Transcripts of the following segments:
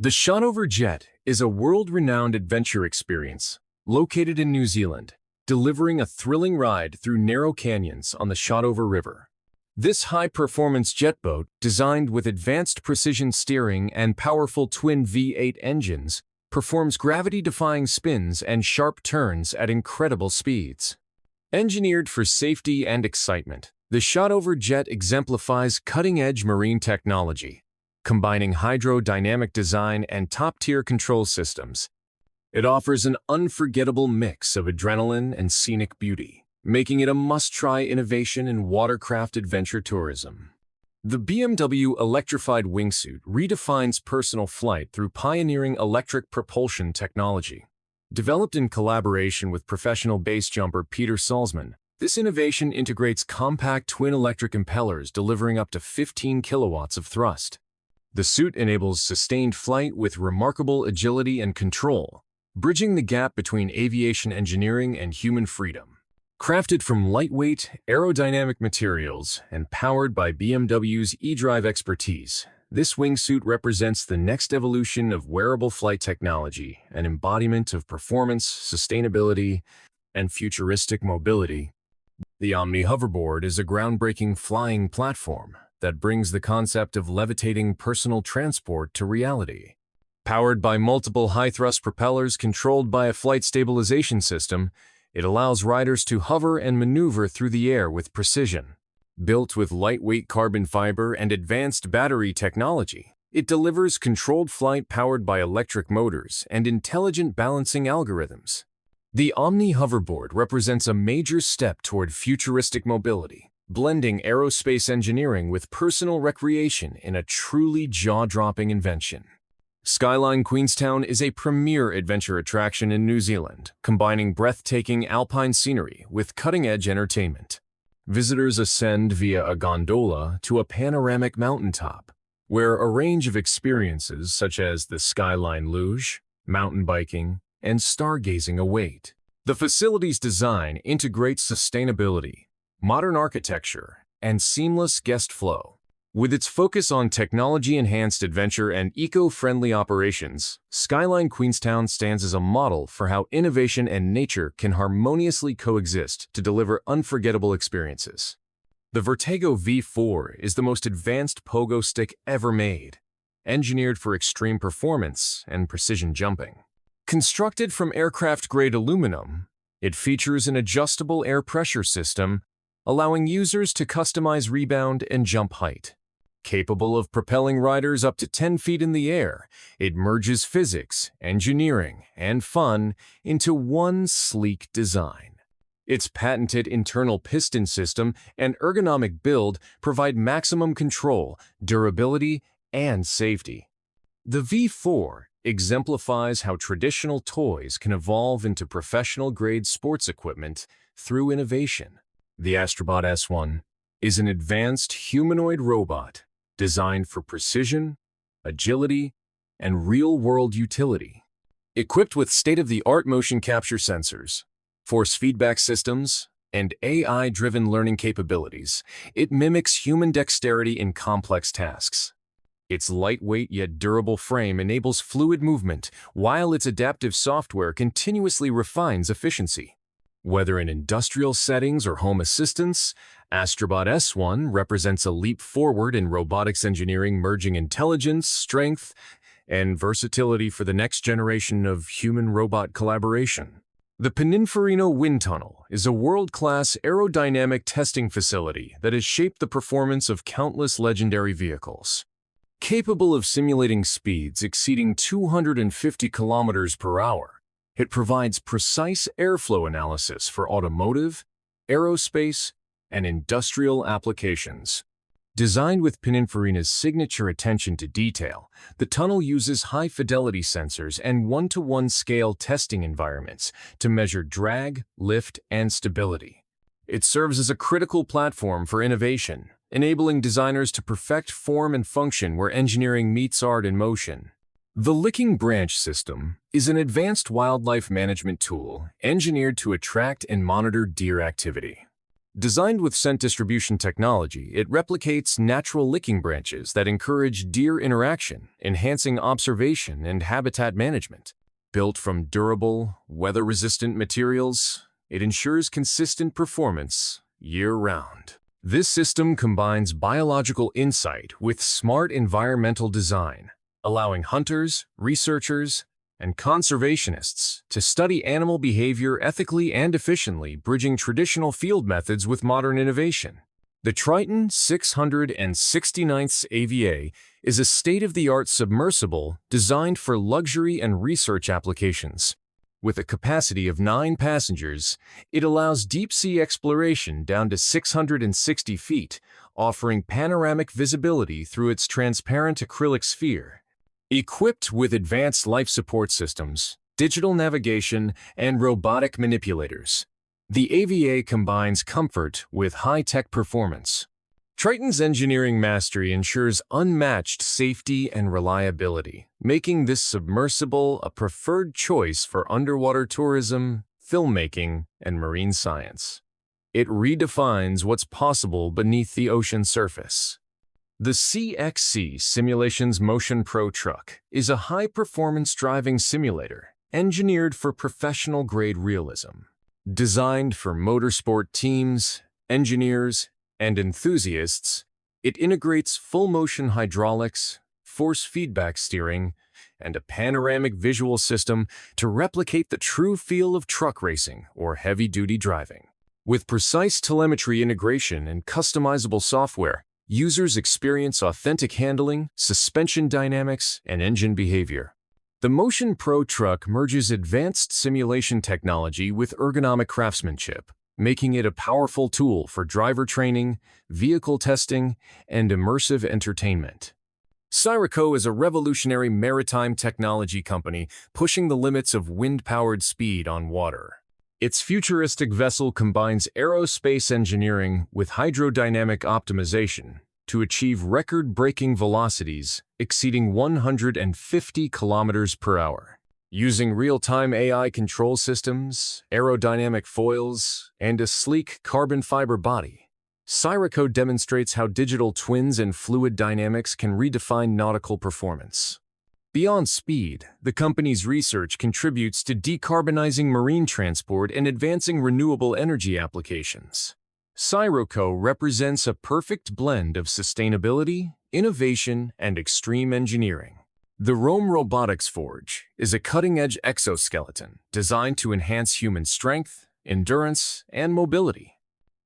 The Shotover Jet is a world-renowned adventure experience located in New Zealand, delivering a thrilling ride through narrow canyons on the Shotover River. This high-performance jet boat, designed with advanced precision steering and powerful twin V8 engines, performs gravity-defying spins and sharp turns at incredible speeds. Engineered for safety and excitement, the Shotover Jet exemplifies cutting-edge marine technology, combining hydrodynamic design and top-tier control systems. It offers an unforgettable mix of adrenaline and scenic beauty, making it a must-try innovation in watercraft adventure tourism. The BMW electrified wingsuit redefines personal flight through pioneering electric propulsion technology. Developed in collaboration with professional base jumper Peter Salzman, this innovation integrates compact twin electric impellers delivering up to 15 kilowatts of thrust. The suit enables sustained flight with remarkable agility and control, bridging the gap between aviation engineering and human freedom. Crafted from lightweight, aerodynamic materials and powered by BMW's eDrive expertise, this wingsuit represents the next evolution of wearable flight technology, an embodiment of performance, sustainability, and futuristic mobility. The Omni Hoverboard is a groundbreaking flying platform that brings the concept of levitating personal transport to reality. Powered by multiple high-thrust propellers controlled by a flight stabilization system, it allows riders to hover and maneuver through the air with precision. Built with lightweight carbon fiber and advanced battery technology, it delivers controlled flight powered by electric motors and intelligent balancing algorithms. The Omni Hoverboard represents a major step toward futuristic mobility, blending aerospace engineering with personal recreation in a truly jaw-dropping invention. Skyline Queenstown is a premier adventure attraction in New Zealand, combining breathtaking alpine scenery with cutting-edge entertainment. Visitors ascend via a gondola to a panoramic mountaintop, where a range of experiences such as the Skyline Luge, mountain biking, and stargazing await. The facility's design integrates sustainability, modern architecture, and seamless guest flow. With its focus on technology-enhanced adventure and eco-friendly operations, Skyline Queenstown stands as a model for how innovation and nature can harmoniously coexist to deliver unforgettable experiences. The Vurtego V4 is the most advanced pogo stick ever made, engineered for extreme performance and precision jumping. Constructed from aircraft-grade aluminum, it features an adjustable air pressure system, allowing users to customize rebound and jump height. Capable of propelling riders up to 10 feet in the air, it merges physics, engineering, and fun into one sleek design. Its patented internal piston system and ergonomic build provide maximum control, durability, and safety. The V4 exemplifies how traditional toys can evolve into professional-grade sports equipment through innovation. The Astribot S1 is an advanced humanoid robot designed for precision, agility, and real-world utility. Equipped with state-of-the-art motion capture sensors, force feedback systems, and AI-driven learning capabilities, it mimics human dexterity in complex tasks. Its lightweight yet durable frame enables fluid movement, while its adaptive software continuously refines efficiency. Whether in industrial settings or home assistance, Astribot S1 represents a leap forward in robotics engineering, merging intelligence, strength, and versatility for the next generation of human-robot collaboration. The Pininfarina wind tunnel is a world-class aerodynamic testing facility that has shaped the performance of countless legendary vehicles. Capable of simulating speeds exceeding 250 kilometers per hour, it provides precise airflow analysis for automotive, aerospace, and industrial applications. Designed with Pininfarina's signature attention to detail, the tunnel uses high-fidelity sensors and one-to-one scale testing environments to measure drag, lift, and stability. It serves as a critical platform for innovation, enabling designers to perfect form and function where engineering meets art in motion. The Licking Branch System is an advanced wildlife management tool engineered to attract and monitor deer activity. Designed with scent distribution technology, it replicates natural licking branches that encourage deer interaction, enhancing observation and habitat management. Built from durable, weather-resistant materials, it ensures consistent performance year-round. This system combines biological insight with smart environmental design, allowing hunters, researchers, and conservationists to study animal behavior ethically and efficiently, bridging traditional field methods with modern innovation. The Triton 669th AVA is a state-of-the-art submersible designed for luxury and research applications. With a capacity of 9 passengers, it allows deep-sea exploration down to 660 feet, offering panoramic visibility through its transparent acrylic sphere. Equipped with advanced life support systems, digital navigation, and robotic manipulators, the AVA combines comfort with high-tech performance. Triton's engineering mastery ensures unmatched safety and reliability, making this submersible a preferred choice for underwater tourism, filmmaking, and marine science. It redefines what's possible beneath the ocean surface. The CXC Simulations Motion Pro truck is a high-performance driving simulator engineered for professional-grade realism. Designed for motorsport teams, engineers, and enthusiasts, it integrates full-motion hydraulics, force feedback steering, and a panoramic visual system to replicate the true feel of truck racing or heavy-duty driving. With precise telemetry integration and customizable software, users experience authentic handling, suspension dynamics, and engine behavior. The Motion Pro truck merges advanced simulation technology with ergonomic craftsmanship, making it a powerful tool for driver training, vehicle testing, and immersive entertainment. Syroco is a revolutionary maritime technology company pushing the limits of wind-powered speed on water. Its futuristic vessel combines aerospace engineering with hydrodynamic optimization to achieve record-breaking velocities exceeding 150 kilometers per hour. Using real-time AI control systems, aerodynamic foils, and a sleek carbon fiber body, Syroco demonstrates how digital twins and fluid dynamics can redefine nautical performance. Beyond speed, the company's research contributes to decarbonizing marine transport and advancing renewable energy applications. Syroco represents a perfect blend of sustainability, innovation, and extreme engineering. The Rome Robotics Forge is a cutting-edge exoskeleton designed to enhance human strength, endurance, and mobility.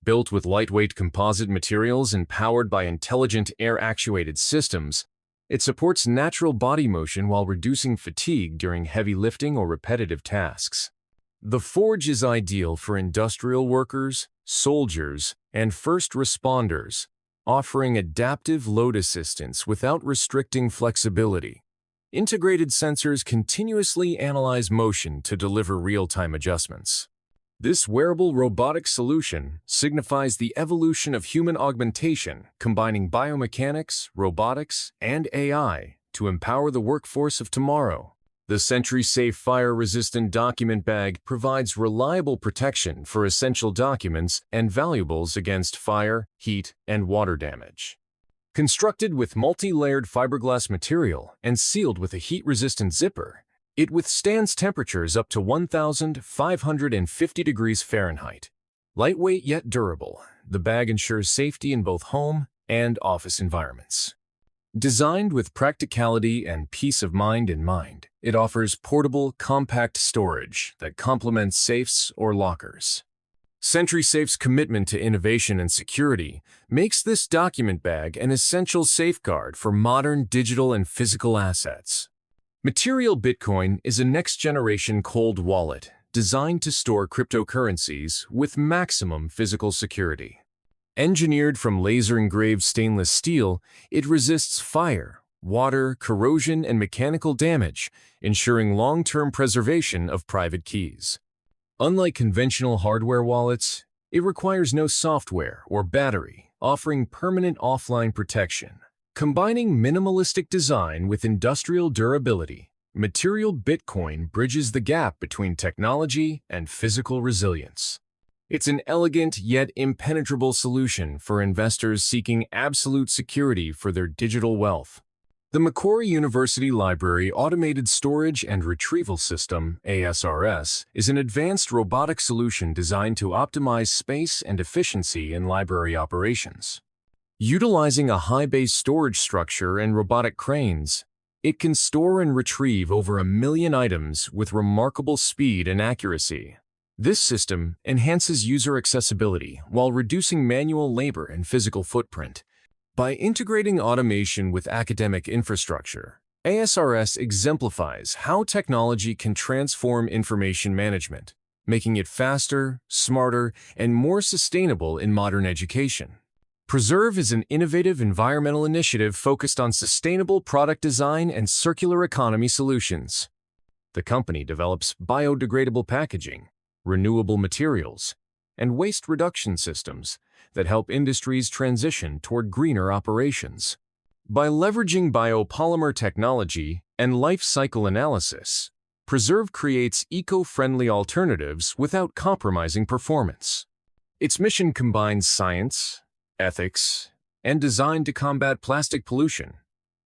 Built with lightweight composite materials and powered by intelligent air-actuated systems, it supports natural body motion while reducing fatigue during heavy lifting or repetitive tasks. The Forge is ideal for industrial workers, soldiers, and first responders, offering adaptive load assistance without restricting flexibility. Integrated sensors continuously analyze motion to deliver real-time adjustments. This wearable robotic solution signifies the evolution of human augmentation, combining biomechanics, robotics, and AI to empower the workforce of tomorrow. The Sentry-Safe fire-resistant document bag provides reliable protection for essential documents and valuables against fire, heat, and water damage. Constructed with multi-layered fiberglass material and sealed with a heat-resistant zipper, it withstands temperatures up to 1,550 degrees Fahrenheit. Lightweight yet durable, the bag ensures safety in both home and office environments. Designed with practicality and peace of mind in mind, it offers portable, compact storage that complements safes or lockers. SentrySafe's commitment to innovation and security makes this document bag an essential safeguard for modern digital and physical assets. Material Bitcoin is a next-generation cold wallet designed to store cryptocurrencies with maximum physical security. Engineered from laser-engraved stainless steel, it resists fire, water, corrosion, and mechanical damage, ensuring long-term preservation of private keys. Unlike conventional hardware wallets, it requires no software or battery, offering permanent offline protection. Combining minimalistic design with industrial durability, Material Bitcoin bridges the gap between technology and physical resilience. It's an elegant yet impenetrable solution for investors seeking absolute security for their digital wealth. The Macquarie University Library Automated Storage and Retrieval System, ASRS, is an advanced robotic solution designed to optimize space and efficiency in library operations. Utilizing a high-bay storage structure and robotic cranes, it can store and retrieve over 1 million items with remarkable speed and accuracy. This system enhances user accessibility while reducing manual labor and physical footprint. By integrating automation with academic infrastructure, ASRS exemplifies how technology can transform information management, making it faster, smarter, and more sustainable in modern education. Preserve is an innovative environmental initiative focused on sustainable product design and circular economy solutions. The company develops biodegradable packaging, renewable materials, and waste reduction systems that help industries transition toward greener operations. By leveraging biopolymer technology and life cycle analysis, Preserve creates eco-friendly alternatives without compromising performance. Its mission combines science, ethics, and design to combat plastic pollution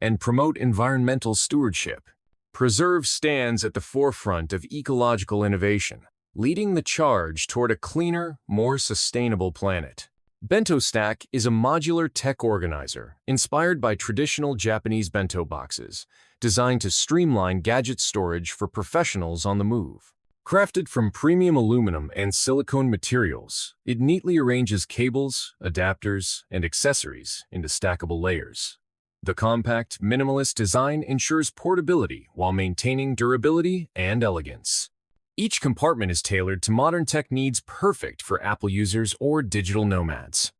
and promote environmental stewardship. Preserve stands at the forefront of ecological innovation, leading the charge toward a cleaner, more sustainable planet. Bento Stack is a modular tech organizer inspired by traditional Japanese bento boxes, designed to streamline gadget storage for professionals on the move. Crafted from premium aluminum and silicone materials, it neatly arranges cables, adapters, and accessories into stackable layers. The compact, minimalist design ensures portability while maintaining durability and elegance. Each compartment is tailored to modern tech needs, perfect for Apple users or digital nomads.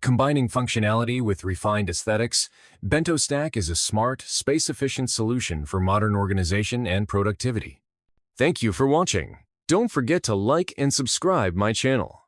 Combining functionality with refined aesthetics, Bento Stack is a smart, space-efficient solution for modern organization and productivity. Thank you for watching. Don't forget to like and subscribe my channel.